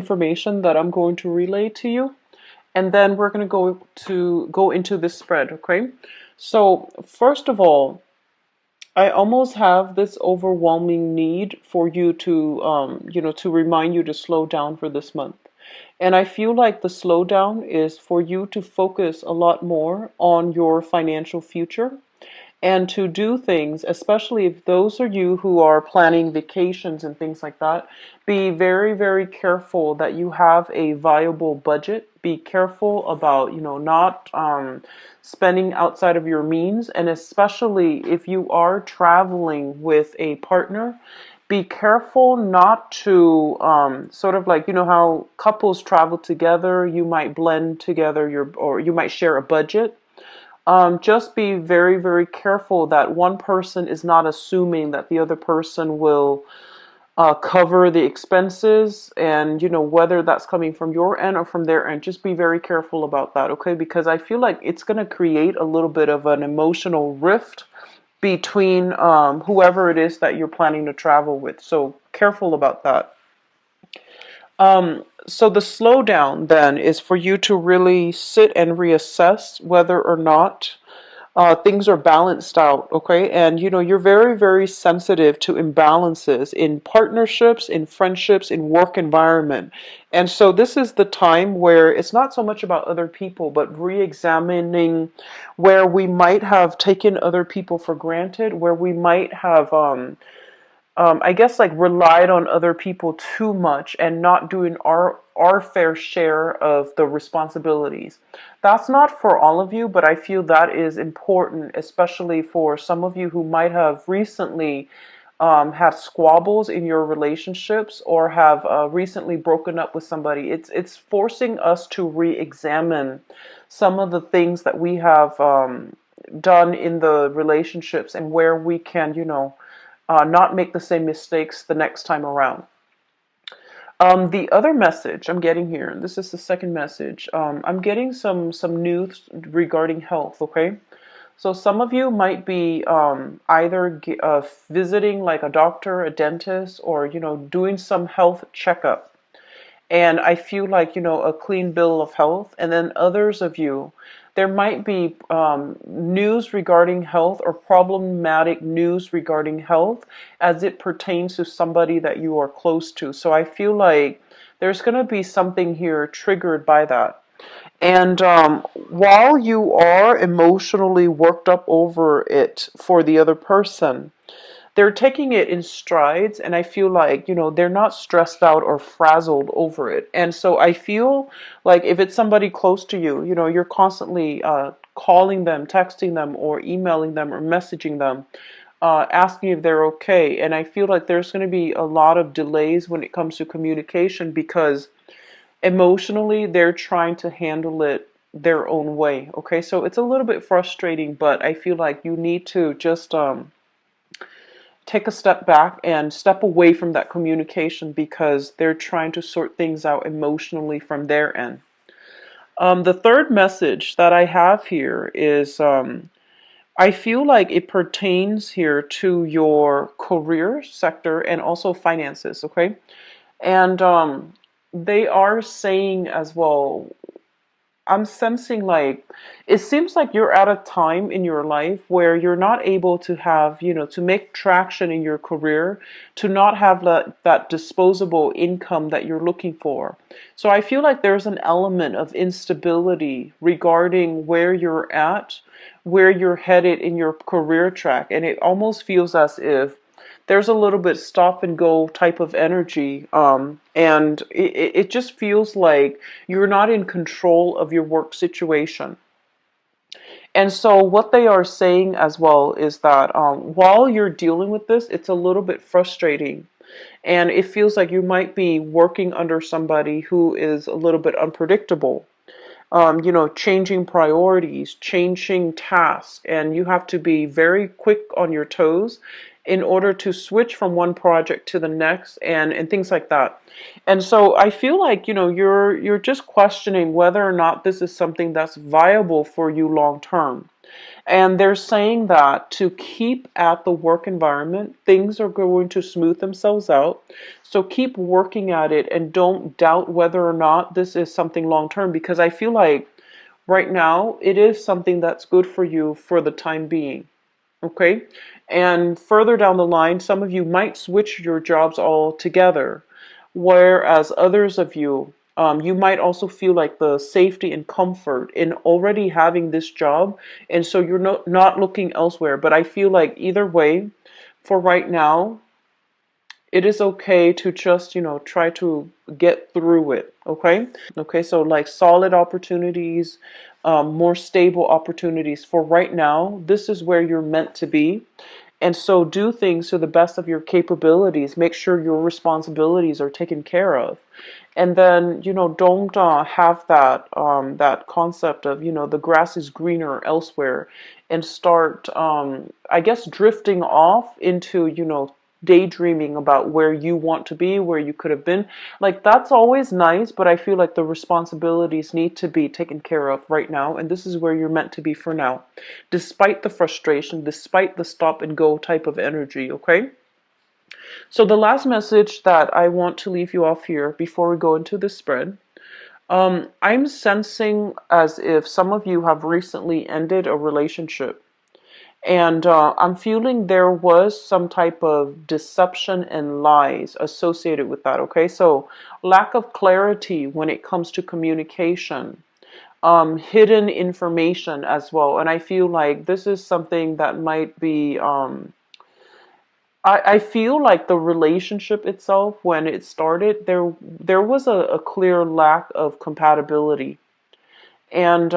information that I'm going to relay to you, and then we're going to go into this spread, okay? So, first of all, I almost have this overwhelming need for you to, to remind you to slow down for this month. And I feel like the slowdown is for you to focus a lot more on your financial future and to do things, especially if those are you who are planning vacations and things like that, be very, very careful that you have a viable budget. Be careful about, not spending outside of your means. And especially if you are traveling with a partner, be careful not to sort of like, how couples travel together, you might blend together or you might share a budget. Just be very, very careful that one person is not assuming that the other person will cover the expenses, and whether that's coming from your end or from their end. Just be very careful about that, okay? Because I feel like it's going to create a little bit of an emotional rift between whoever it is that you're planning to travel with. So careful about that. So the slowdown then is for you to really sit and reassess whether or not things are balanced out, okay? And you're very, very sensitive to imbalances in partnerships, in friendships, in work environment. And so this is the time where it's not so much about other people, but re-examining where we might have taken other people for granted, where we might have I guess like relied on other people too much and not doing our fair share of the responsibilities. That's not for all of you, but I feel that is important, especially for some of you who might have recently had squabbles in your relationships or have recently broken up with somebody. It's forcing us to re-examine some of the things that we have done in the relationships and where we can, not make the same mistakes the next time around. The other message I'm getting here, and this is the second message, I'm getting some news regarding health, okay? So some of you might be either visiting like a doctor, a dentist, or, doing some health checkup. And I feel like, a clean bill of health. And then others of you, there might be news regarding health or problematic news regarding health as it pertains to somebody that you are close to. So I feel like there's going to be something here triggered by that. And while you are emotionally worked up over it for the other person, they're taking it in strides, and I feel like they're not stressed out or frazzled over it. And so I feel like if it's somebody close to you, you're constantly calling them, texting them, or emailing them, or messaging them, asking if they're okay. And I feel like there's going to be a lot of delays when it comes to communication because emotionally they're trying to handle it their own way. Okay, so it's a little bit frustrating, but I feel like you need to just take a step back and step away from that communication because they're trying to sort things out emotionally from their end. The third message that I have here is I feel like it pertains here to your career sector and also finances, okay? And they are saying as well, I'm sensing like it seems like you're at a time in your life where you're not able to have, to make traction in your career, to not have that disposable income that you're looking for. So I feel like there's an element of instability regarding where you're at, where you're headed in your career track. And it almost feels as if there's a little bit stop and go type of energy. And it just feels like you're not in control of your work situation. And so what they are saying as well is that while you're dealing with this, it's a little bit frustrating. And it feels like you might be working under somebody who is a little bit unpredictable. Changing priorities, changing tasks, and you have to be very quick on your toes in order to switch from one project to the next and things like that. And so I feel like, you're just questioning whether or not this is something that's viable for you long term. And they're saying that to keep at the work environment, things are going to smooth themselves out. So keep working at it and don't doubt whether or not this is something long term, because I feel like right now it is something that's good for you for the time being. Okay. And further down the line, some of you might switch your jobs altogether, whereas others of you, you might also feel like the safety and comfort in already having this job, and so you're not looking elsewhere. But I feel like either way, for right now, it is okay to just, try to get through it. Okay. Okay. So like solid opportunities, more stable opportunities for right now. This is where you're meant to be. And so do things to the best of your capabilities. Make sure your responsibilities are taken care of. And then, don't have that concept of, the grass is greener elsewhere, and start, I guess, drifting off into, daydreaming about where you want to be, where you could have been. Like, that's always nice, but I feel like the responsibilities need to be taken care of right now, and this is where you're meant to be for now, despite the frustration, despite the stop and go type of energy, okay? So the last message that I want to leave you off here before we go into the spread, I'm sensing as if some of you have recently ended a relationship. And I'm feeling there was some type of deception and lies associated with that, okay? So lack of clarity when it comes to communication, hidden information as well. And I feel like this is something that might be, I feel like the relationship itself, when it started, there was a clear lack of compatibility. And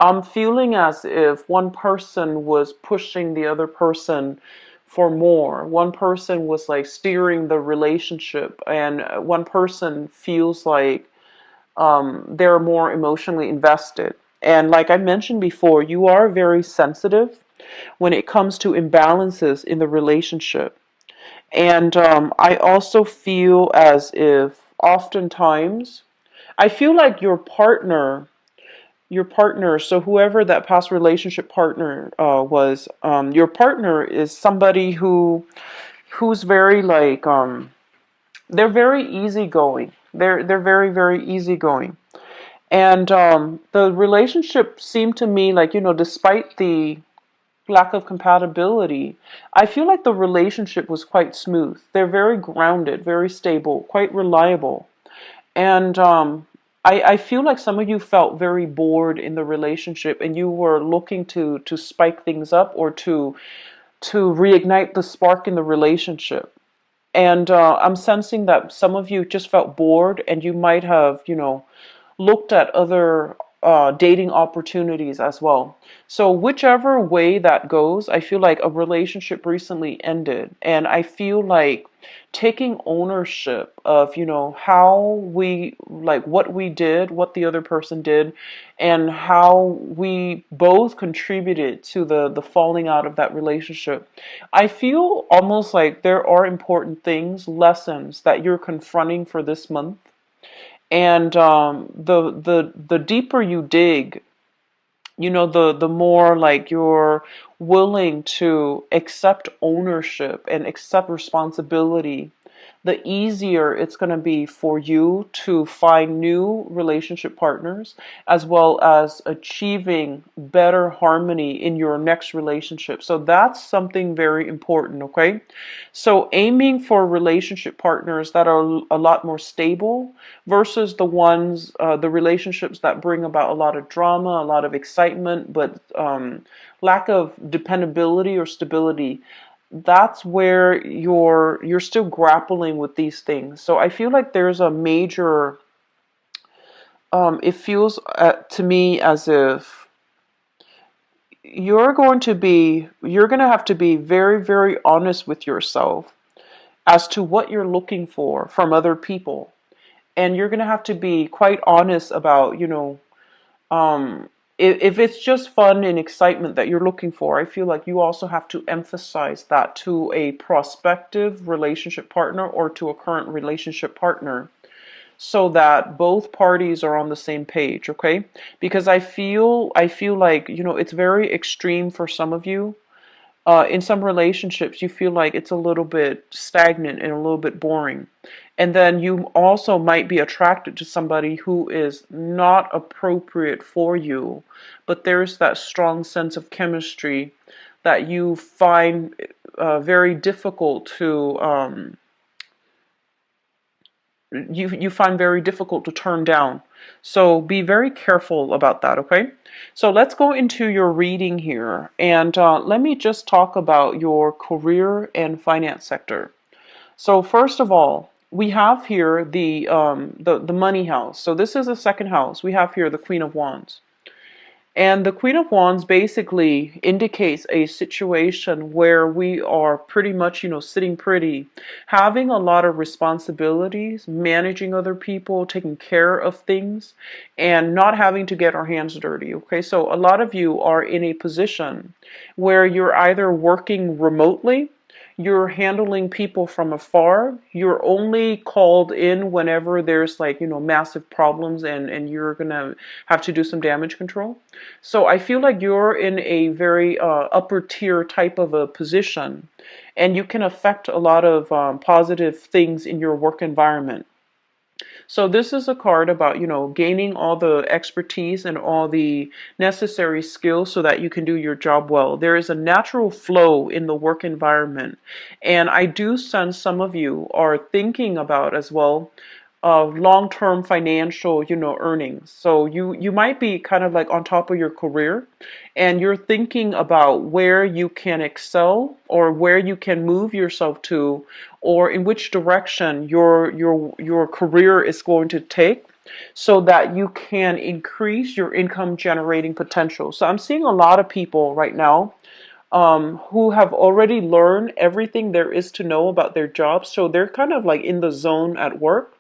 I'm feeling as if one person was pushing the other person for more. One person was like steering the relationship, and one person feels like they're more emotionally invested. And like I mentioned before, you are very sensitive when it comes to imbalances in the relationship. And I also feel as if oftentimes, I feel like your partner, so whoever that past relationship partner was, your partner is somebody who's very like, they're very easygoing. They're very, very easygoing. And the relationship seemed to me like, despite the lack of compatibility, I feel like the relationship was quite smooth. They're very grounded, very stable, quite reliable. And I feel like some of you felt very bored in the relationship, and you were looking to spike things up, or to reignite the spark in the relationship. And I'm sensing that some of you just felt bored, and you might have, looked at other dating opportunities as well. So whichever way that goes, I feel like a relationship recently ended, and I feel like taking ownership of, how we, like, what we did, what the other person did, and how we both contributed to the falling out of that relationship. I feel almost like there are important things, lessons that you're confronting for this month. And the deeper you dig, the more like you're willing to accept ownership and accept responsibility, the easier it's going to be for you to find new relationship partners, as well as achieving better harmony in your next relationship. So that's something very important, okay? So aiming for relationship partners that are a lot more stable versus the relationships that bring about a lot of drama, a lot of excitement, but lack of dependability or stability. That's where you're still grappling with these things. So I feel like there's a major, it feels to me as if you're going to have to be very, very honest with yourself as to what you're looking for from other people. And you're going to have to be quite honest about, if it's just fun and excitement that you're looking for, I feel like you also have to emphasize that to a prospective relationship partner or to a current relationship partner. so that both parties are on the same page, okay? Because I feel like, it's very extreme for some of you. In some relationships, you feel like it's a little bit stagnant and a little bit boring. And then you also might be attracted to somebody who is not appropriate for you, but there's that strong sense of chemistry that you find very difficult to you find very difficult to turn down. So be very careful about that, okay? So let's go into your reading here, and let me just talk about your career and finance sector. So first of all, we have here the money house. So this is the second house. We have here the Queen of Wands. And the Queen of Wands basically indicates a situation where we are pretty much, sitting pretty, having a lot of responsibilities, managing other people, taking care of things, and not having to get our hands dirty. Okay, so a lot of you are in a position where you're either working remotely, you're handling people from afar, you're only called in whenever there's like, massive problems, and you're gonna have to do some damage control. So I feel like you're in a very upper tier type of a position, and you can affect a lot of positive things in your work environment. So this is a card about, gaining all the expertise and all the necessary skills so that you can do your job well. There is a natural flow in the work environment. And I do sense some of you are thinking about as well long-term financial, earnings. So you might be kind of like on top of your career, and you're thinking about where you can excel or where you can move yourself to, or in which direction your career is going to take, so that you can increase your income generating potential. So I'm seeing a lot of people right now who have already learned everything there is to know about their jobs. So they're kind of like in the zone at work.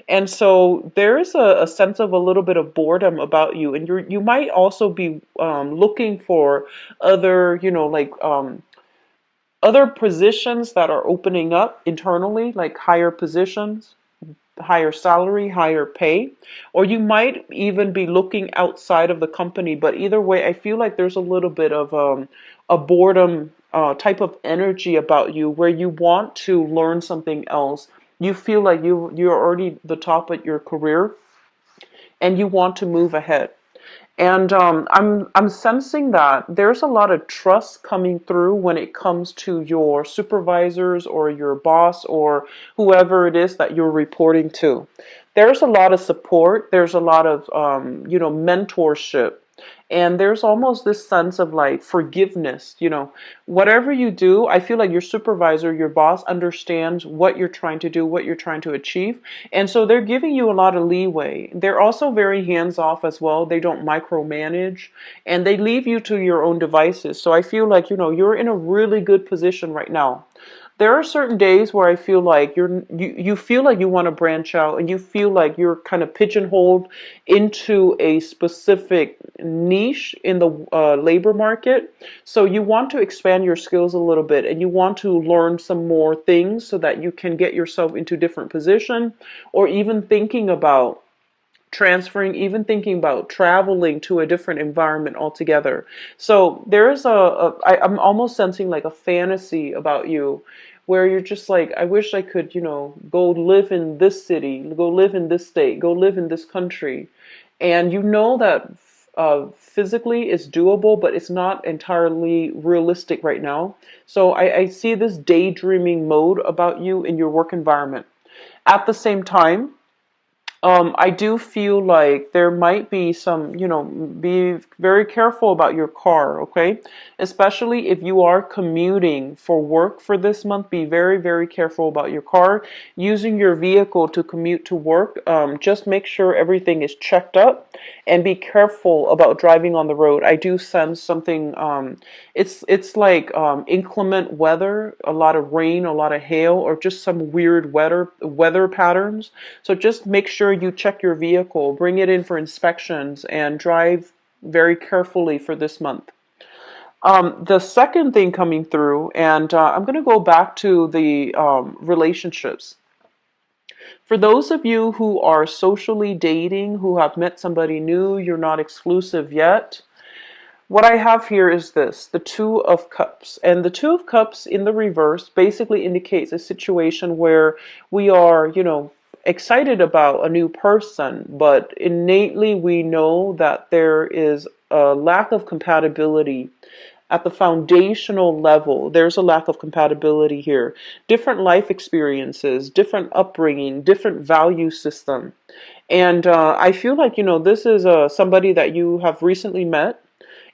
And so there is a sense of a little bit of boredom about you, and you might also be looking for other, other positions that are opening up internally, like higher positions, higher salary, higher pay, or you might even be looking outside of the company. But either way, I feel like there's a little bit of a boredom type of energy about you, where you want to learn something else. You feel like you're already the top of your career, and you want to move ahead. And I'm sensing that there's a lot of trust coming through when it comes to your supervisors or your boss or whoever it is that you're reporting to. There's a lot of support. There's a lot of mentorship. And there's almost this sense of like forgiveness, whatever you do. I feel like your supervisor, your boss understands what you're trying to do, what you're trying to achieve. And so they're giving you a lot of leeway. They're also very hands off as well. They don't micromanage, and they leave you to your own devices. So I feel like, you're in a really good position right now. There are certain days where I feel like you feel like you want to branch out, and you feel like you're kind of pigeonholed into a specific niche in the labor market. So you want to expand your skills a little bit, and you want to learn some more things so that you can get yourself into different position, or even thinking about transferring, even thinking about traveling to a different environment altogether. So there is I'm almost sensing like a fantasy about you, where you're just like, I wish I could, go live in this city, go live in this state, go live in this country. And you know that physically it's doable, but it's not entirely realistic right now. So I see this daydreaming mode about you in your work environment. At the same time, I do feel like there might be some, be very careful about your car, okay? Especially if you are commuting for work for this month, be very, very careful about your car. Using your vehicle to commute to work, just make sure everything is checked up, and be careful about driving on the road. I do sense something, it's like inclement weather, a lot of rain, a lot of hail, or just some weird weather patterns. So just make sure you check your vehicle, bring it in for inspections, and drive very carefully for this month. The second thing coming through, and I'm going to go back to the relationships. For those of you who are socially dating, who have met somebody new, you're not exclusive yet, what I have here is this, the Two of Cups. And the Two of Cups in the reverse basically indicates a situation where we are, excited about a new person, but innately we know that there is a lack of compatibility at the foundational level. There's a lack of compatibility here. Different life experiences, different upbringing, different value system. And I feel like, this is somebody that you have recently met.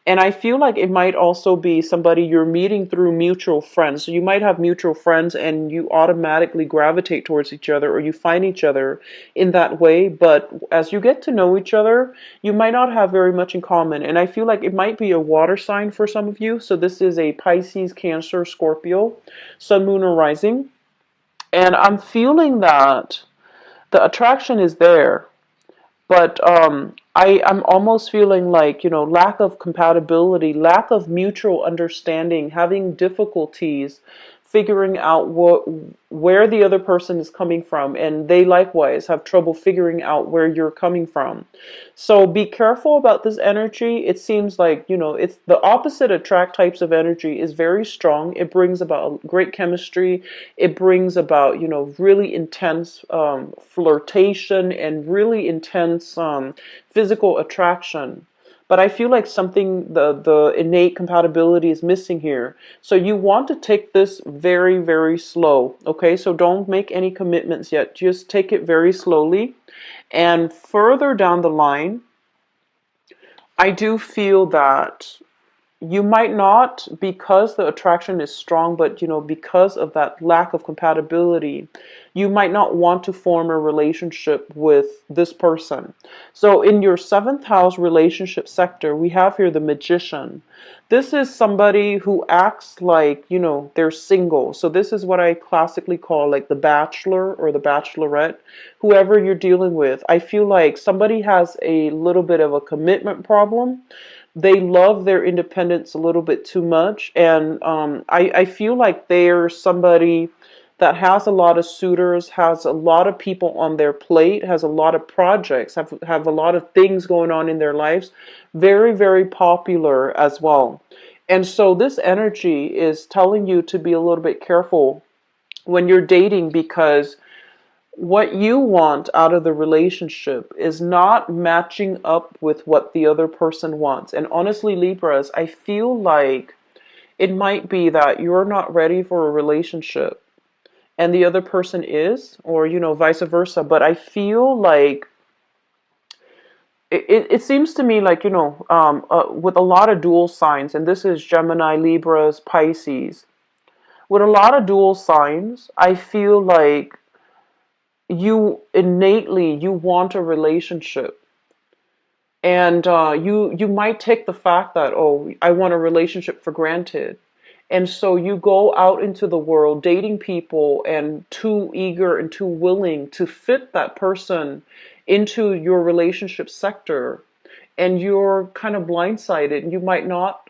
And I feel like it might also be somebody you're meeting through mutual friends. So you might have mutual friends and you automatically gravitate towards each other, or you find each other in that way. But as you get to know each other, you might not have very much in common. And I feel like it might be a water sign for some of you. So this is a Pisces, Cancer, Scorpio, Sun, Moon, or Rising. And I'm feeling that the attraction is there, but I'm almost feeling like, lack of compatibility, lack of mutual understanding, having difficulties figuring out where the other person is coming from, and they likewise have trouble figuring out where you're coming from. So be careful about this energy. It seems like, it's the opposite attract types of energy is very strong. It brings about great chemistry. It brings about, really intense flirtation and really intense physical attraction. But I feel like something, the innate compatibility is missing here. So you want to take this very, very slow. Okay, so don't make any commitments yet. Just take it very slowly. And further down the line, I do feel that you might not, because the attraction is strong, but because of that lack of compatibility, you might not want to form a relationship with this person. So in your seventh house relationship sector, we have here the Magician. This is somebody who acts like, they're single. So this is what I classically call like the bachelor or the bachelorette, whoever you're dealing with. I feel like somebody has a little bit of a commitment problem. They love their independence a little bit too much. And I feel like they're somebody that has a lot of suitors, has a lot of people on their plate, has a lot of projects, have a lot of things going on in their lives. Very, very popular as well. And so this energy is telling you to be a little bit careful when you're dating, because what you want out of the relationship is not matching up with what the other person wants. And honestly, Libras, I feel like it might be that you're not ready for a relationship and the other person is, or, vice versa. But I feel like it seems to me like, with a lot of dual signs, and this is Gemini, Libras, Pisces, with a lot of dual signs, I feel like you want a relationship, and you might take the fact that, oh, I want a relationship for granted. And so you go out into the world dating people and too eager and too willing to fit that person into your relationship sector, and you're kind of blindsided. You might not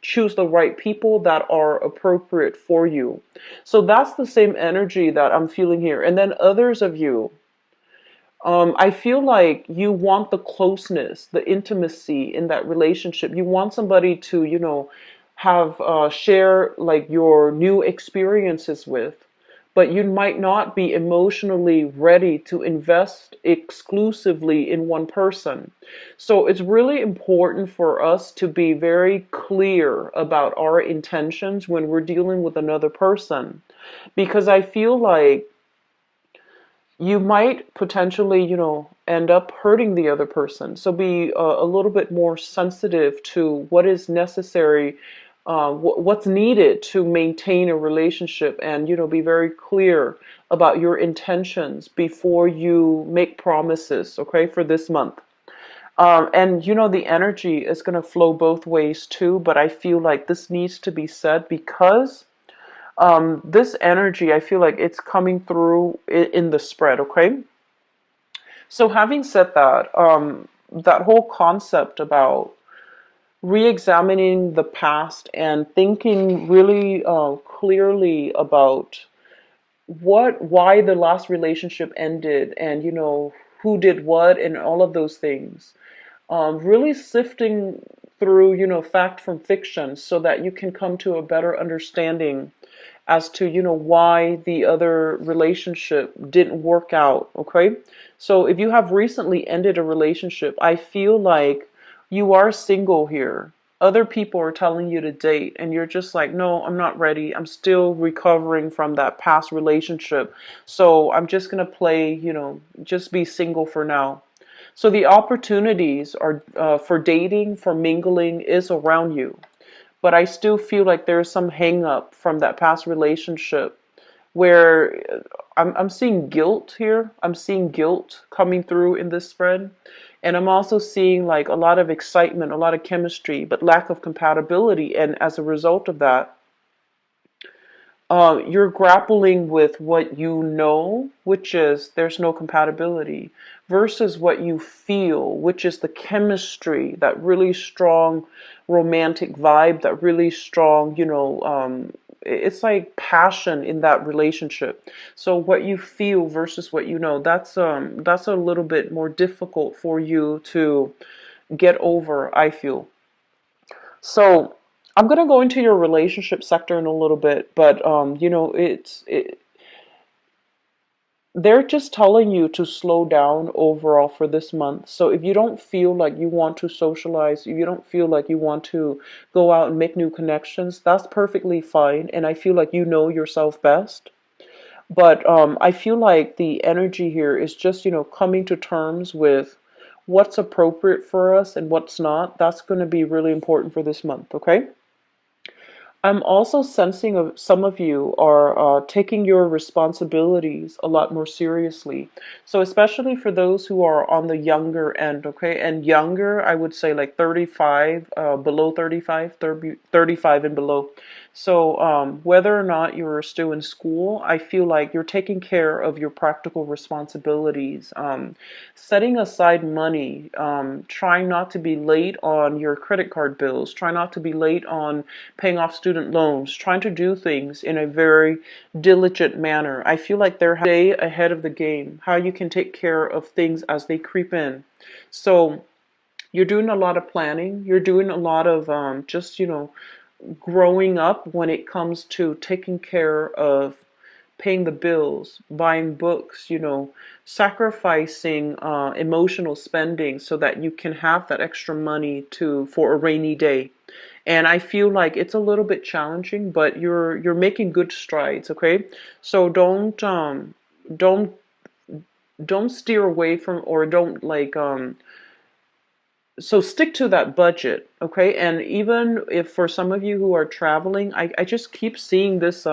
choose the right people that are appropriate for you. So that's the same energy that I'm feeling here. And then others of you, I feel like you want the closeness, the intimacy in that relationship. You want somebody to, have share like your new experiences with, but you might not be emotionally ready to invest exclusively in one person. So it's really important for us to be very clear about our intentions when we're dealing with another person, because I feel like you might potentially, end up hurting the other person. So be a little bit more sensitive to what is necessary, what's needed to maintain a relationship, and, be very clear about your intentions before you make promises, okay, for this month. And, the energy is going to flow both ways too, but I feel like this needs to be said because this energy, I feel like it's coming through in the spread, okay? So having said that, that whole concept about re-examining the past and thinking really clearly about why the last relationship ended, and who did what, and all of those things. Really sifting through, fact from fiction, so that you can come to a better understanding as to, why the other relationship didn't work out. Okay. So if you have recently ended a relationship, I feel like you are single here. Other people are telling you to date, and you're just like, no, I'm not ready. I'm still recovering from that past relationship. So I'm just going to play, just be single for now. So the opportunities are for dating, for mingling is around you. But I still feel like there's some hang up from that past relationship where I'm seeing guilt here. I'm seeing guilt coming through in this spread. And I'm also seeing like a lot of excitement, a lot of chemistry, but lack of compatibility. And as a result of that, you're grappling with what you know, which is there's no compatibility, versus what you feel, which is the chemistry, that really strong romantic vibe, that really strong, it's like passion in that relationship. So what you feel versus what you know, that's a little bit more difficult for you to get over, I feel. So I'm gonna go into your relationship sector in a little bit, but they're just telling you to slow down overall for this month. So if you don't feel like you want to socialize, if you don't feel like you want to go out and make new connections, that's perfectly fine. And I feel like you know yourself best. But I feel like the energy here is just, coming to terms with what's appropriate for us and what's not. That's going to be really important for this month, okay? I'm also sensing some of you are taking your responsibilities a lot more seriously. So especially for those who are on the younger end, okay? And younger, I would say like 35, below 35, 35 and below. So whether or not you're still in school, I feel like you're taking care of your practical responsibilities, setting aside money, trying not to be late on your credit card bills, try not to be late on paying off student loans, trying to do things in a very diligent manner. I feel like they're day ahead of the game, how you can take care of things as they creep in. So you're doing a lot of planning. You're doing a lot of just, growing up when it comes to taking care of paying the bills, buying books, sacrificing emotional spending so that you can have that extra money to for a rainy day. And I feel like it's a little bit challenging, but you're making good strides, okay? So don't don't steer away from, or don't like so stick to that budget, okay? And even if for some of you who are traveling, I just keep seeing this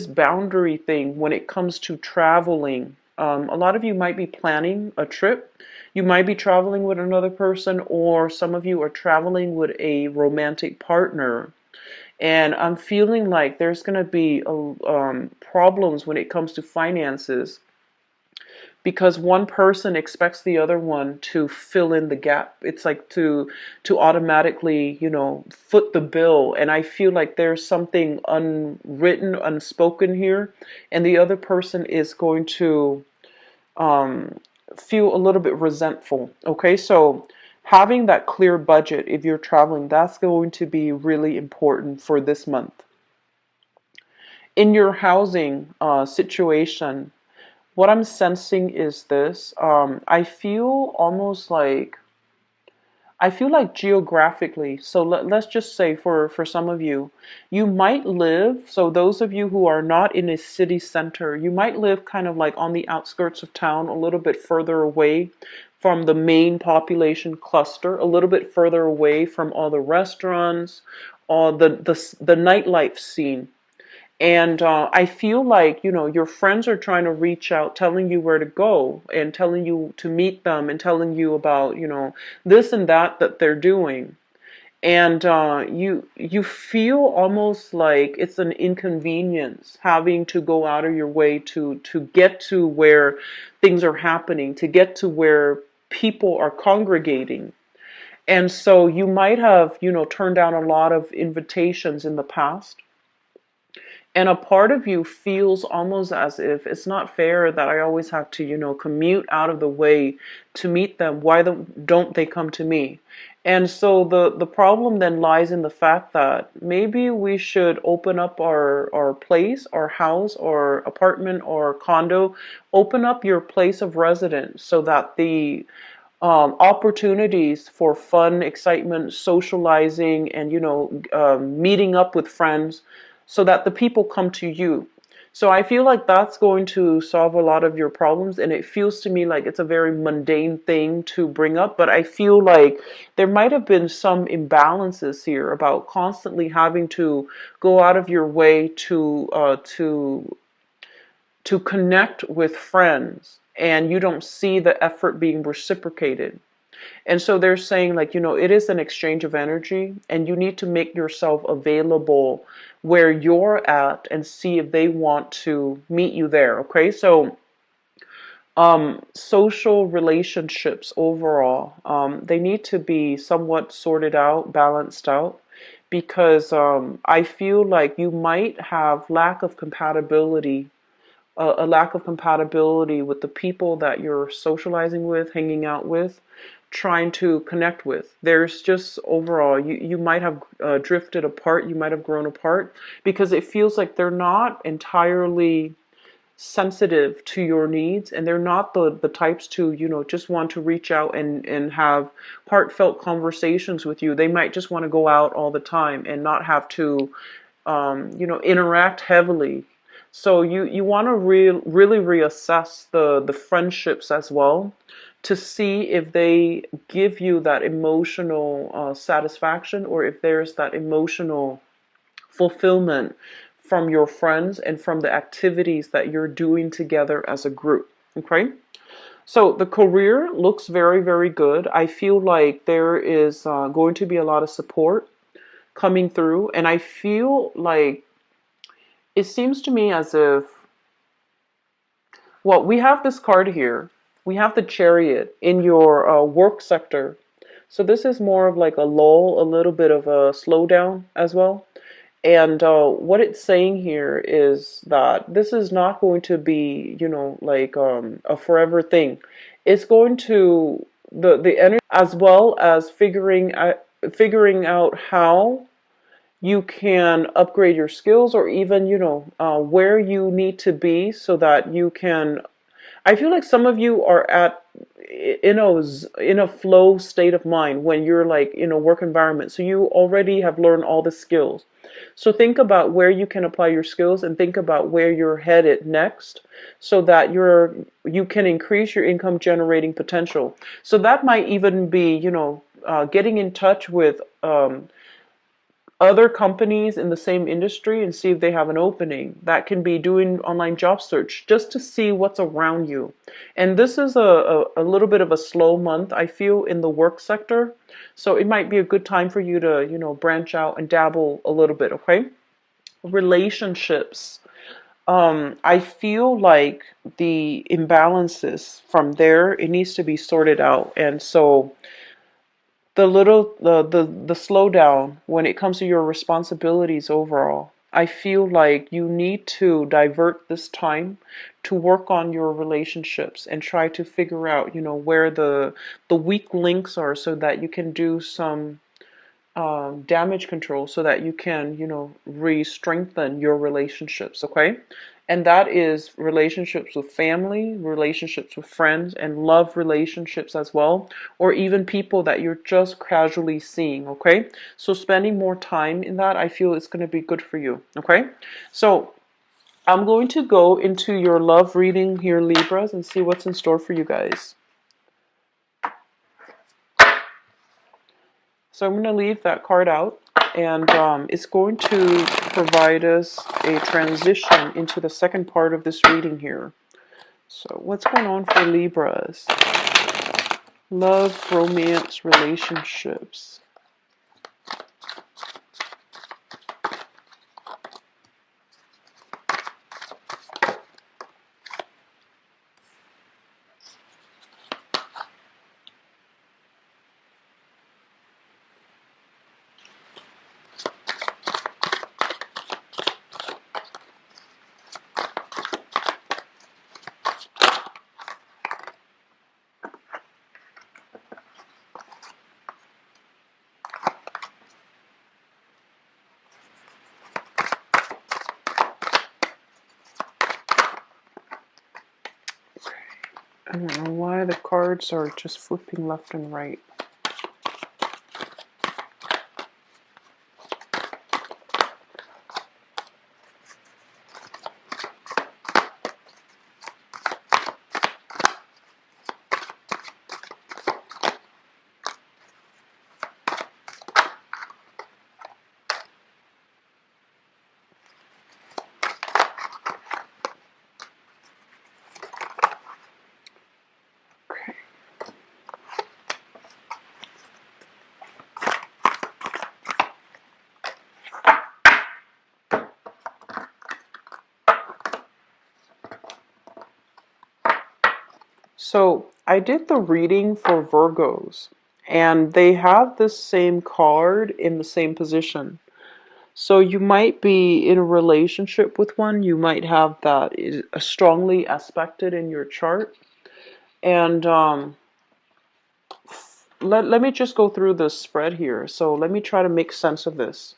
boundary thing when it comes to traveling. A lot of you might be planning a trip. You might be traveling with another person, or some of you are traveling with a romantic partner. And I'm feeling like there's going to be problems when it comes to finances, because one person expects the other one to fill in the gap. It's like to automatically, foot the bill. And I feel like there's something unwritten, unspoken here, and the other person is going to feel a little bit resentful. Okay, so having that clear budget if you're traveling, that's going to be really important for this month. In your housing situation, what I'm sensing is this. I feel like geographically, so let's just say for some of you, you might live, so those of you who are not in a city center, you might live kind of like on the outskirts of town, a little bit further away from the main population cluster, a little bit further away from all the restaurants, all the nightlife scene. And I feel like, your friends are trying to reach out, telling you where to go and telling you to meet them and telling you about, this and that they're doing. And you feel almost like it's an inconvenience having to go out of your way to get to where things are happening, to get to where people are congregating. And so you might have, turned down a lot of invitations in the past, And a part of you feels almost as if it's not fair that I always have to, commute out of the way to meet them. Why don't they come to me? And so the problem then lies in the fact that maybe we should open up our place, our house, or apartment, or condo, open up your place of residence so that the opportunities for fun, excitement, socializing, and meeting up with friends, so that the people come to you. So I feel like that's going to solve a lot of your problems, and it feels to me like it's a very mundane thing to bring up, but I feel like there might have been some imbalances here about constantly having to go out of your way to connect with friends, and you don't see the effort being reciprocated. And so they're saying, like, it is an exchange of energy, and you need to make yourself available where you're at and see if they want to meet you there. Okay, so social relationships overall, they need to be somewhat sorted out, balanced out, because I feel like you might have a lack of compatibility with the people that you're socializing with, hanging out with, trying to connect with. There's just overall, you might have drifted apart, you might have grown apart, because it feels like they're not entirely sensitive to your needs, and they're not the types to, just want to reach out and have heartfelt conversations with you. They might just want to go out all the time and not have to interact heavily. So you want to really reassess the friendships as well, to see if they give you that emotional satisfaction, or if there's that emotional fulfillment from your friends and from the activities that you're doing together as a group. Okay? So the career looks very, very good. I feel like there is going to be a lot of support coming through, and I feel like it seems to me as if, well, we have this card here. We have the Chariot in your work sector. So this is more of like a lull, a little bit of a slowdown as well. And what it's saying here is that this is not going to be, like a forever thing. It's going to the energy, as well as figuring out how you can upgrade your skills, or even, where you need to be so that you can. I feel like some of you are in a flow state of mind when you're like in a work environment. So you already have learned all the skills. So think about where you can apply your skills, and think about where you're headed next, so that you can increase your income generating potential. So that might even be, getting in touch with other companies in the same industry and see if they have an opening. That can be doing online job search just to see what's around you. And this is a little bit of a slow month, I feel, in the work sector. So it might be a good time for you to, branch out and dabble a little bit, okay? Relationships. I feel like the imbalances from there, it needs to be sorted out. And so the slowdown when it comes to your responsibilities overall, I feel like you need to divert this time to work on your relationships and try to figure out, where the weak links are, so that you can do some damage control, so that you can, re-strengthen your relationships, okay? And that is relationships with family, relationships with friends, and love relationships as well, or even people that you're just casually seeing, okay? So spending more time in that, I feel it's going to be good for you, okay? So I'm going to go into your love reading here, Libras, and see what's in store for you guys. So I'm going to leave that card out, and it's going to provide us a transition into the second part of this reading here. So what's going on for Libras? Love, romance, relationships. I don't know why the cards are just flipping left and right. Okay. So I did the reading for Virgos, and they have this same card in the same position. So you might be in a relationship with one. You might have that is strongly aspected in your chart. And let me just go through the spread here. So let me try to make sense of this.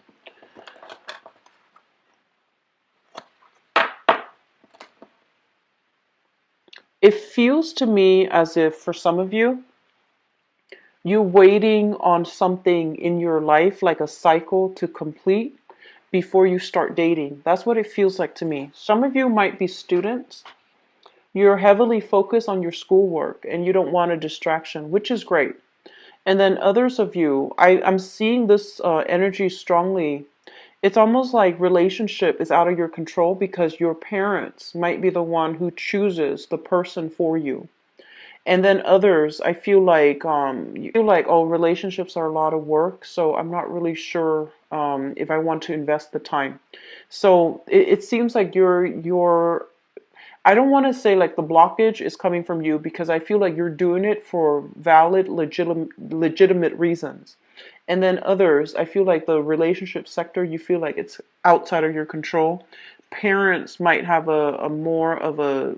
It feels to me as if for some of you, you're waiting on something in your life, like a cycle to complete before you start dating. That's what it feels like to me. Some of you might be students. You're heavily focused on your schoolwork and you don't want a distraction, which is great. And then others of you, I'm seeing this energy strongly. It's almost like relationship is out of your control because your parents might be the one who chooses the person for you. And then others, I feel like you feel like, oh, relationships are a lot of work, so I'm not really sure if I want to invest the time. So it seems like you're I don't want to say like the blockage is coming from you because I feel like you're doing it for valid, legitimate reasons. And then others, I feel like the relationship sector, you feel like it's outside of your control. Parents might have a more of a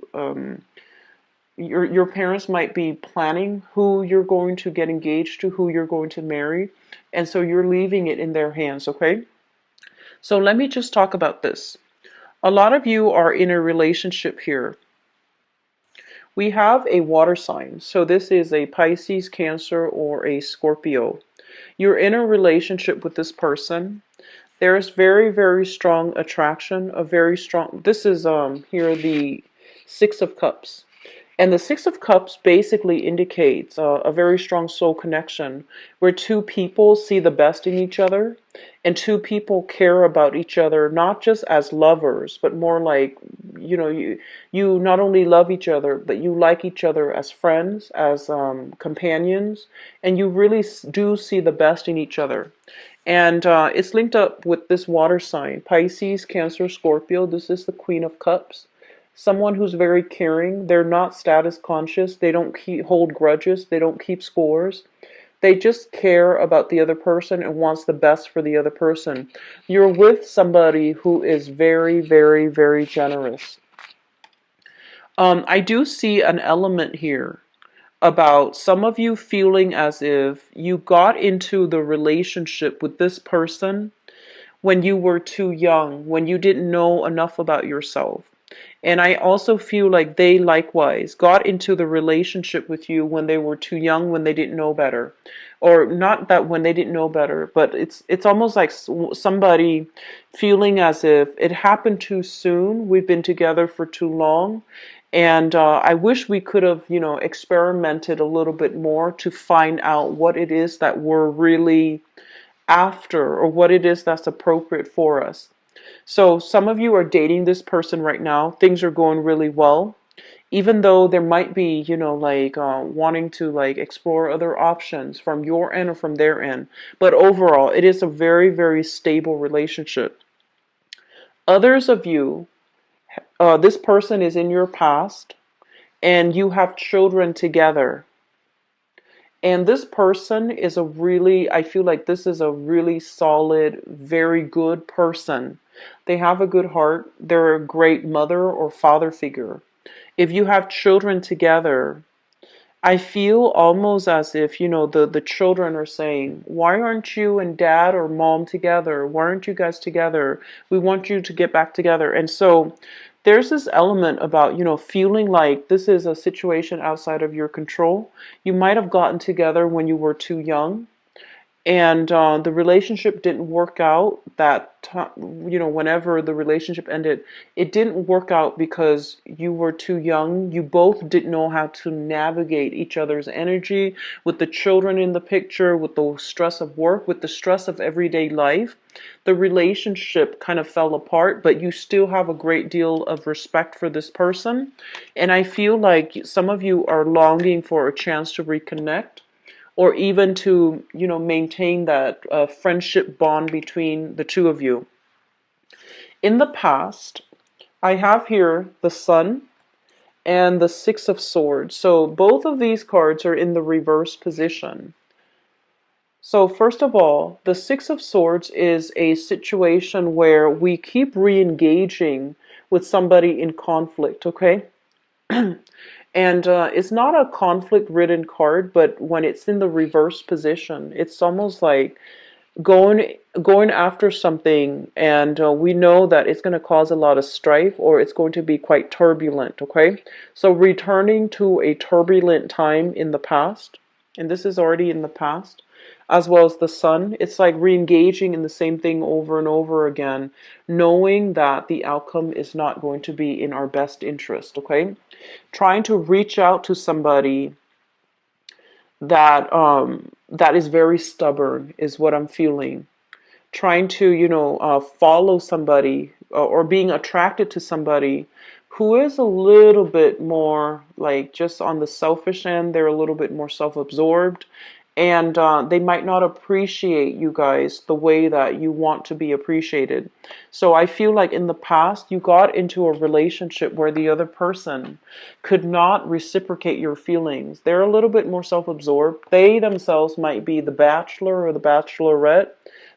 your parents might be planning who you're going to get engaged to, who you're going to marry, and so you're leaving it in their hands, okay? So let me just talk about this. A lot of you are in a relationship here. We have a water sign. So this is a Pisces, Cancer, or a Scorpio. You're in a relationship with this person. There's very, very strong attraction, a very strong, this is here the Six of Cups. And the Six of Cups basically indicates a very strong soul connection where two people see the best in each other and two people care about each other, not just as lovers, but more like, you not only love each other, but you like each other as friends, as companions, and you really do see the best in each other. And it's linked up with this water sign, Pisces, Cancer, Scorpio. This is the Queen of Cups. Someone who's very caring. They're not status conscious. They don't hold grudges. They don't keep scores. They just care about the other person and wants the best for the other person. You're with somebody who is very, very, very generous. I do see an element here about some of you feeling as if you got into the relationship with this person when you were too young, when you didn't know enough about yourself. And I also feel like they likewise got into the relationship with you when they were too young, when they didn't know better. Or not that when they didn't know better, but it's almost like somebody feeling as if it happened too soon. We've been together for too long. And I wish we could have, experimented a little bit more to find out what it is that we're really after or what it is that's appropriate for us. So some of you are dating this person right now. Things are going really well. Even though there might be, like wanting to like explore other options from your end or from their end. But overall, it is a very, very stable relationship. Others of you, this person is in your past and you have children together. And this person is I feel like this is a really solid, very good person. They have a good heart. They're a great mother or father figure. If you have children together, I feel almost as if, the children are saying, why aren't you and dad or mom together? Why aren't you guys together? We want you to get back together. And so there's this element about, feeling like this is a situation outside of your control. You might have gotten together when you were too young, and the relationship didn't work out that time. Whenever the relationship ended, it didn't work out because you were too young. You both didn't know how to navigate each other's energy, with the children in the picture, with the stress of work, with the stress of everyday life. The relationship kind of fell apart, but you still have a great deal of respect for this person. And I feel like some of you are longing for a chance to reconnect, or even to, maintain that friendship bond between the two of you. In the past, I have here the Sun and the Six of Swords. So both of these cards are in the reverse position. So first of all, the Six of Swords is a situation where we keep re-engaging with somebody in conflict, okay? And it's not a conflict-ridden card, but when it's in the reverse position, it's almost like going after something, and we know that it's going to cause a lot of strife, or it's going to be quite turbulent, okay? So returning to a turbulent time in the past, and this is already in the past, as well as the Sun, it's like re-engaging in the same thing over and over again, knowing that the outcome is not going to be in our best interest, okay? Trying to reach out to somebody that is very stubborn is what I'm feeling. Trying to, follow somebody, or being attracted to somebody who is a little bit more like just on the selfish end. They're a little bit more self-absorbed, and they might not appreciate you guys the way that you want to be appreciated. So I feel like in the past you got into a relationship where the other person could not reciprocate your feelings. They're a little bit more self-absorbed. They themselves might be the bachelor or the bachelorette.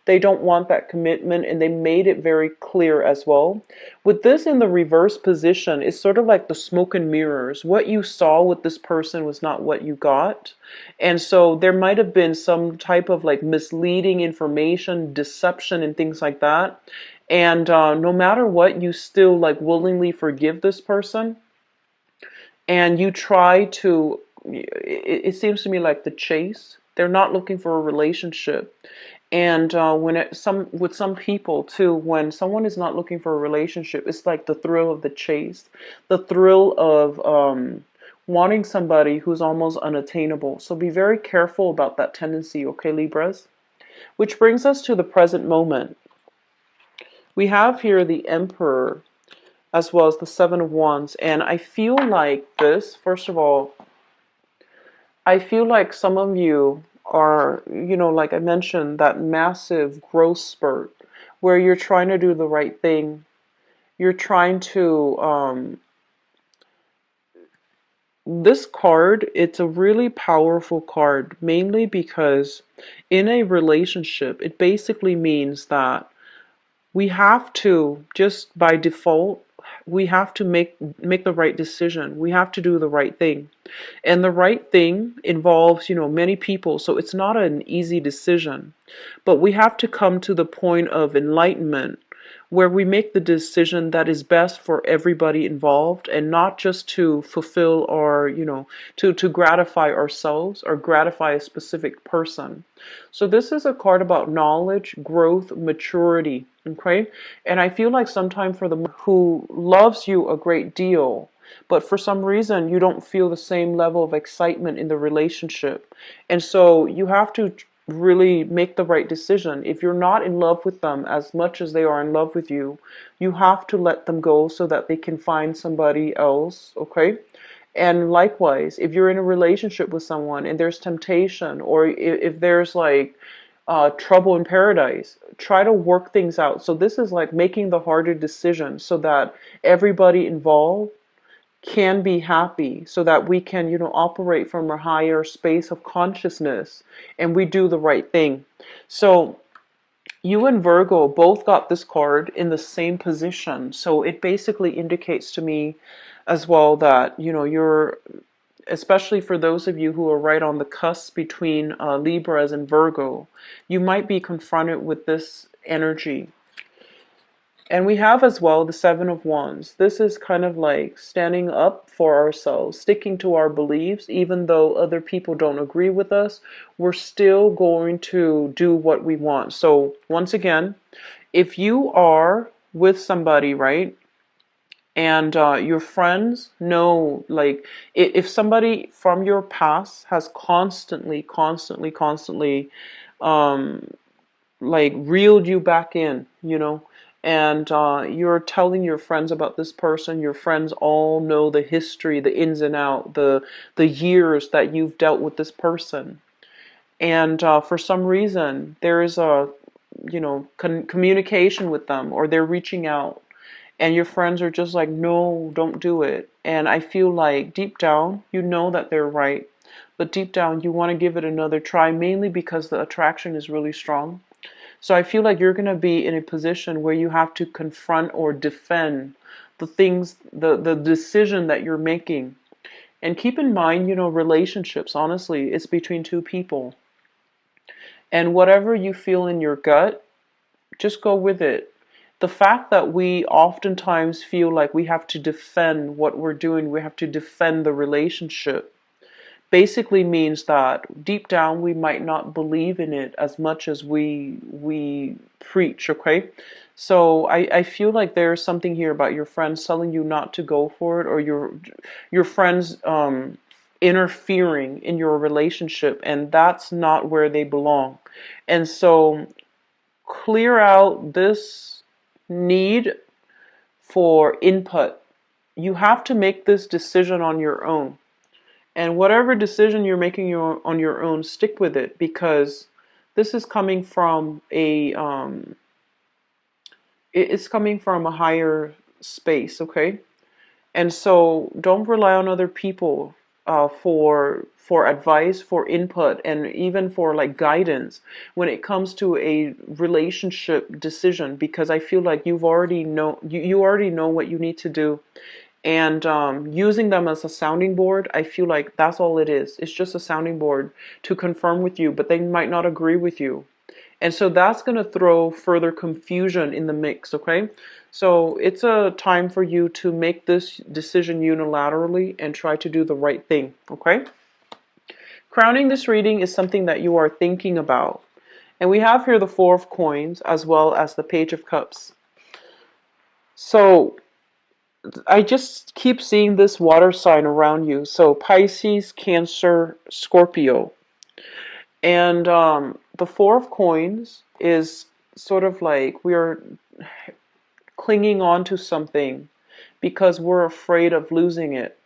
They don't want that commitment, and they made it very clear as well. With this in the reverse position, it's sort of like the smoke and mirrors. What you saw with this person was not what you got. And so there might have been some type of like misleading information, deception, and things like that. And no matter what, you still like willingly forgive this person. And you try to, it seems to me like the chase. They're not looking for a relationship. And with some people too, when someone is not looking for a relationship, it's like the thrill of the chase, the thrill of wanting somebody who's almost unattainable. So be very careful about that tendency, okay, Libras? Which brings us to the present moment. We have here the Emperor as well as the Seven of Wands, and I feel like this, first of all, I feel like some of you are, like I mentioned, that massive growth spurt where you're trying to do the right thing. You're trying to, this card, it's a really powerful card, mainly because in a relationship, it basically means that we have to, just by default, we have to make the right decision. We have to do the right thing. And the right thing involves, many people, so it's not an easy decision. But we have to come to the point of enlightenment where we make the decision that is best for everybody involved, and not just to fulfill our, to gratify ourselves or gratify a specific person. So this is a card about knowledge, growth, maturity, okay? And I feel like sometimes for the who loves you a great deal, but for some reason you don't feel the same level of excitement in the relationship. And so you have to really make the right decision. If you're not in love with them as much as they are in love with you, you have to let them go so that they can find somebody else, okay? And likewise, if you're in a relationship with someone and there's temptation, or if there's like trouble in paradise, try to work things out. So this is like making the harder decision so that everybody involved can be happy, so that we can, operate from a higher space of consciousness and we do the right thing. So you and Virgo both got this card in the same position. So it basically indicates to me as well that, you're, especially for those of you who are right on the cusp between Libras and Virgo, you might be confronted with this energy. And we have as well the Seven of Wands. This is kind of like standing up for ourselves, sticking to our beliefs, even though other people don't agree with us, we're still going to do what we want. So once again, if you are with somebody, right, and your friends know, like, if somebody from your past has constantly um, like reeled you back in, and you're telling your friends about this person. Your friends all know the history, the ins and out, the years that you've dealt with this person, and for some reason there is a communication with them, or they're reaching out, and your friends are just like, no, don't do it. And I feel like deep down you know that they're right, but deep down you want to give it another try, mainly because the attraction is really strong. So I feel like you're going to be in a position where you have to confront or defend the things, the decision that you're making. And keep in mind, relationships, honestly, it's between two people. And whatever you feel in your gut, just go with it. The fact that we oftentimes feel like we have to defend what we're doing, we have to defend the relationship, basically means that deep down we might not believe in it as much as we preach. Okay, so I feel like there's something here about your friends telling you not to go for it, or your friends interfering in your relationship, and that's not where they belong. And so clear out this need for input. You have to make this decision on your own. And whatever decision you're making on your own, stick with it, because this is coming from it's coming from a higher space, okay? And so don't rely on other people for advice, for input, and even for like guidance when it comes to a relationship decision, because I feel like you already know what you need to do. And using them as a sounding board, I feel like that's all it is. It's just a sounding board to confirm with you, but they might not agree with you. And so that's going to throw further confusion in the mix, okay? So it's a time for you to make this decision unilaterally and try to do the right thing, okay? Crowning this reading is something that you are thinking about. And we have here the Four of Coins as well as the Page of Cups. So I just keep seeing this water sign around you. So Pisces, Cancer, Scorpio. And the Four of Coins is sort of like we're clinging on to something because we're afraid of losing it.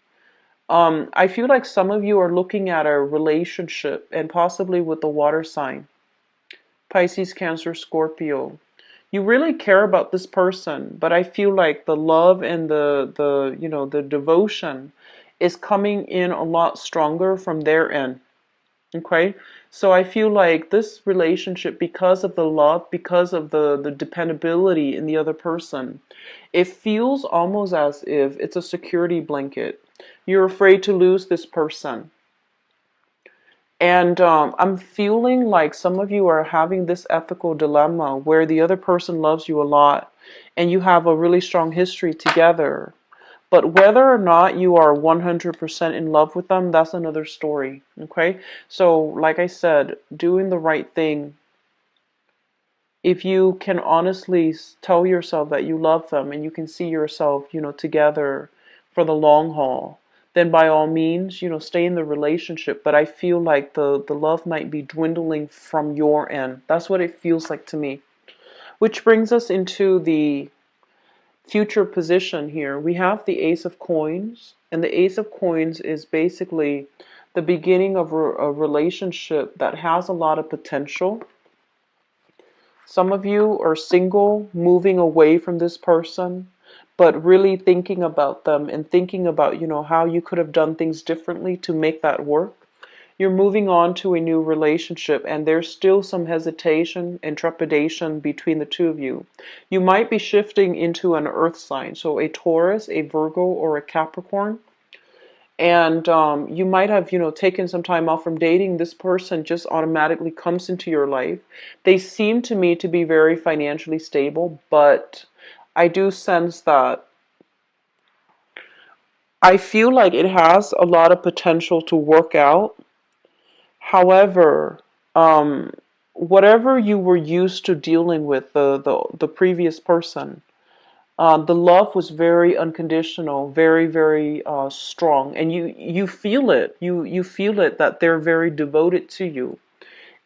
I feel like some of you are looking at a relationship, and possibly with the water sign, Pisces, Cancer, Scorpio. You really care about this person, but I feel like the love and the devotion is coming in a lot stronger from their end. Okay, so I feel like this relationship, because of the love, because of the dependability in the other person, it feels almost as if it's a security blanket. You're afraid to lose this person. And I'm feeling like some of you are having this ethical dilemma where the other person loves you a lot and you have a really strong history together. But whether or not you are 100% in love with them, that's another story. Okay? So, like I said, doing the right thing. If you can honestly tell yourself that you love them and you can see yourself, together for the long haul, then by all means, stay in the relationship. But I feel like the love might be dwindling from your end. That's what it feels like to me. Which brings us into the future position here. We have the Ace of Coins, and the Ace of Coins is basically the beginning of a relationship that has a lot of potential. Some of you are single, moving away from this person, but really thinking about them and thinking about, how you could have done things differently to make that work. You're moving on to a new relationship, and there's still some hesitation and trepidation between the two of you. You might be shifting into an earth sign, so a Taurus, a Virgo, or a Capricorn. And you might have, taken some time off from dating. This person just automatically comes into your life. They seem to me to be very financially stable, but I do sense that I feel like it has a lot of potential to work out. However, um, whatever you were used to dealing with, the previous person, the love was very unconditional, very, very strong, and you feel it. You feel it that they're very devoted to you.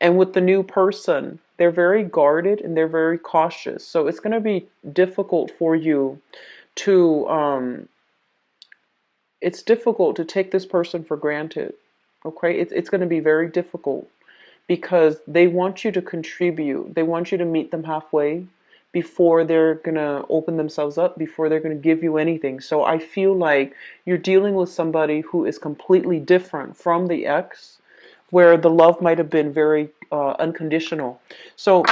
And with the new person, they're very guarded and they're very cautious. So it's going to be difficult for you to it's difficult to take this person for granted. Okay, it's going to be very difficult because they want you to contribute. They want you to meet them halfway before they're going to open themselves up, before they're going to give you anything. So I feel like you're dealing with somebody who is completely different from the ex, where the love might have been very unconditional. So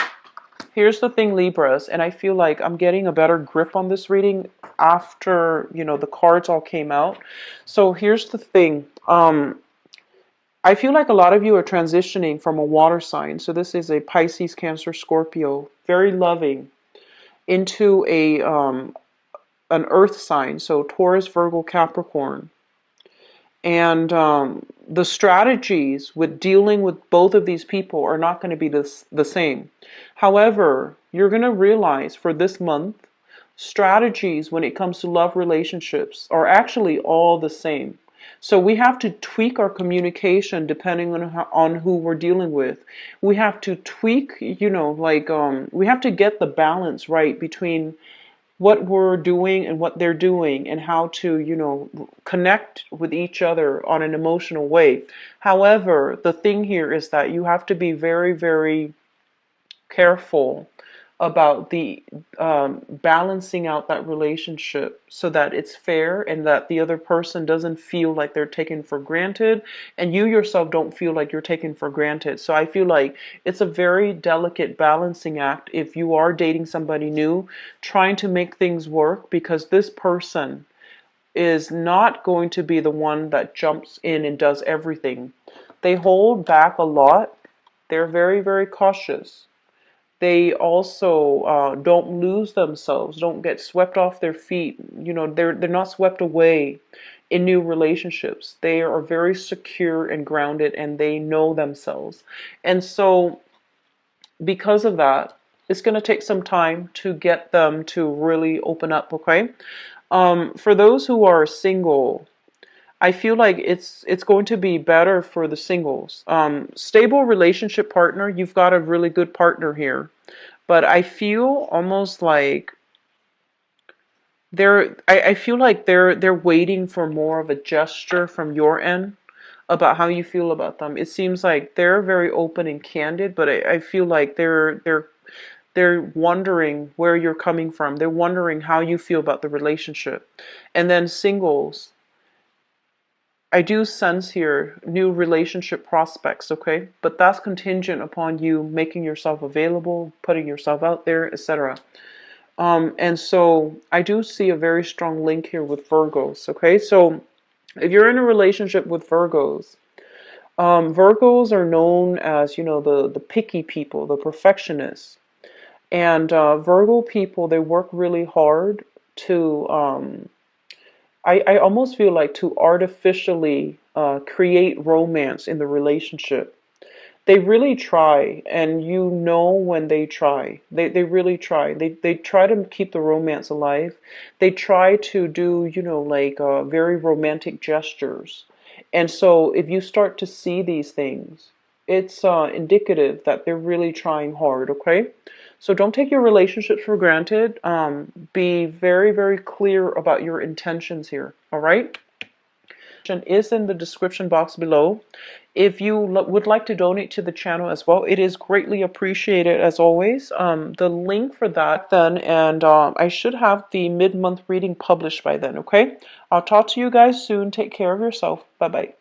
here's the thing, Libras, and I feel like I'm getting a better grip on this reading after, the cards all came out. So here's the thing. I feel like a lot of you are transitioning from a water sign. So this is a Pisces, Cancer, Scorpio, very loving, into a an earth sign. So Taurus, Virgo, Capricorn. And the strategies with dealing with both of these people are not going to be the same. However, you're going to realize for this month, strategies when it comes to love relationships are actually all the same. So we have to tweak our communication depending on who we're dealing with. We have to tweak, we have to get the balance right between what we're doing and what they're doing, and how to, connect with each other on an emotional way. However, the thing here is that you have to be very, very careful about the balancing out that relationship so that it's fair and that the other person doesn't feel like they're taken for granted, and you yourself don't feel like you're taken for granted. So I feel like it's a very delicate balancing act if you are dating somebody new, trying to make things work, because this person is not going to be the one that jumps in and does everything. They hold back a lot. They're very, very cautious. They also don't lose themselves, don't get swept off their feet. They're not swept away in new relationships. They are very secure and grounded, and they know themselves. And so, because of that, it's going to take some time to get them to really open up. Okay, for those who are single, I feel like it's going to be better for the singles. Stable relationship partner, you've got a really good partner here. But I feel almost like I feel like they're waiting for more of a gesture from your end about how you feel about them. It seems like they're very open and candid, but I feel like they're wondering where you're coming from. They're wondering how you feel about the relationship. And then singles, I do sense here new relationship prospects, okay? But that's contingent upon you making yourself available, putting yourself out there, etc. And so I do see a very strong link here with Virgos, okay? So if you're in a relationship with Virgos, Virgos are known as, the picky people, the perfectionists. And Virgo people, they work really hard to I almost feel like to artificially create romance in the relationship. They really try, and when they try. They really try. They try to keep the romance alive. They try to do, very romantic gestures. And so if you start to see these things, it's indicative that they're really trying hard, okay? So don't take your relationships for granted. Be very, very clear about your intentions here, all right? Is in the description box below. If you would like to donate to the channel as well, it is greatly appreciated as always. The link for that then, and I should have the mid-month reading published by then, okay? I'll talk to you guys soon. Take care of yourself. Bye-bye.